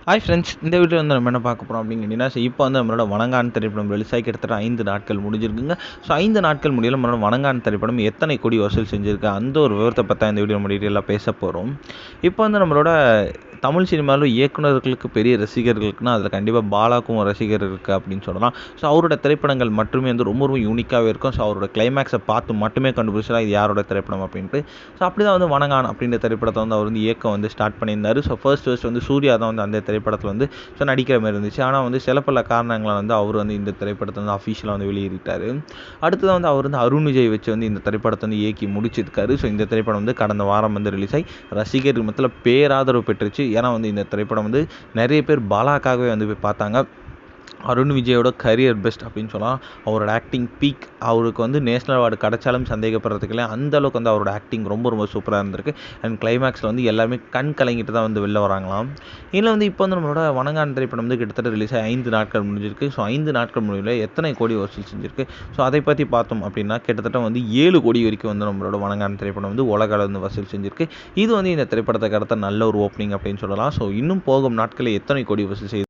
Hi friends, இந்த video வந்து நம்ம என்ன பார்க்க போகிறோம் அப்படின்னு கேட்டிங்கன்னா, இப்போ வந்து நம்மளோட வணங்கான் திரைப்படம் ரிலீஸ் ஆகி கிட்டத்தட்ட 5 நாட்கள் முடிஞ்சிருக்குங்க. ஸோ 5 நாட்கள் முடியல நம்மளோட வணங்கான் திரைப்படம் எத்தனை கோடி வசூல் செஞ்சுருக்கு அந்த ஒரு விவரத்தை பற்றி இந்த வீடியோ நம்ம டீட்டெயிலாக பேச போகிறோம். இப்போ வந்து நம்மளோட தமிழ் சினிமாவில் இயக்குநர்களுக்கு பெரிய ரசிகர்களுக்குன்னா அதில் கண்டிப்பாக பாலாக்கும் ரசிகர் இருக்குது அப்படின்னு சொல்லலாம். ஸோ அவரோட திரைப்படங்கள் மட்டுமே வந்து ரொம்ப ரொம்ப யூனிக்காகவே இருக்கும். ஸோ அவரோட கிளைமேக்ஸை பார்த்து மட்டுமே கண்டுபிடிச்சலாம் இது யாரோட திரைப்படம் அப்படின்ட்டு. ஸோ அப்படி தான் வந்து வணங்கான் அப்படின்ற திரைப்படத்தை வந்து அவர் வந்து இயக்கம் வந்து ஸ்டார்ட் பண்ணியிருந்தார். ஸோ ஃபர்ஸ்ட் வந்து சூர்யா தான் வந்து அந்த திரைப்படத்தில் வந்து நடிக்கிற மாதிரி இருந்துச்சு. ஆனால் வந்து சில பல காரணங்களால் வந்து அவர் வந்து இந்த திரைப்படத்தை வந்து அஃபிஷியலாக வந்து வெளியிட்டார். அடுத்தது வந்து அவர் வந்து அருண் விஜய் வச்சு வந்து இந்த திரைப்படத்தை வந்து இயக்கி முடிச்சிருக்காரு. ஸோ இந்த திரைப்படம் வந்து கடந்த வாரம் வந்து ரிலீஸ் ஆகி ரசிகர்கள் மத்தியில் பேராதரவு பெற்றுச்சு. ஏன்னா வந்து இந்த திரைப்படம் வந்து நிறைய பேர் பாலாக்காகவே வந்து போய் பார்த்தாங்க. அருண் விஜயோட கரியர் பெஸ்ட் அப்படின்னு சொல்லலாம். அவரோட ஆக்டிங் பீக். அவருக்கு வந்து நேஷனல் அவார்டு கிடைச்சாலும் சந்தேகப்படுறதுக்கு இல்லை, அந்த அளவுக்கு வந்து அவரோட ஆக்டிங் ரொம்ப ரொம்ப சூப்பராக இருந்திருக்கு. அண்ட் கிளைமேக்ஸில் வந்து எல்லாருமே கண் கலங்கிட்டு தான் வந்து வெளில வராங்களாம். இதில் வந்து இப்போ வந்து நம்மளோட வணங்கான் திரைப்படம் வந்து கிட்டத்தட்ட ரிலீஸ் ஆகி 5 நாட்கள் முடிஞ்சிருக்கு. ஸோ 5 நாட்கள் முடிவில் எத்தனை கோடி வசூல் செஞ்சிருக்கு, ஸோ அதை பற்றி பார்த்தோம் அப்படின்னா கிட்டத்தட்ட வந்து 7 கோடி வரைக்கும் வந்து நம்மளோட வணங்கான் திரைப்படம் வந்து உலக அளவில் வந்து வசூல் செஞ்சிருக்கு. இது வந்து இந்த திரைப்படத்தை கடத்த நல்ல ஒரு ஓப்பனிங் அப்படின்னு சொல்லலாம். ஸோ இன்னும் போகும் நாட்களில் எத்தனை கோடி வசூல் செய்து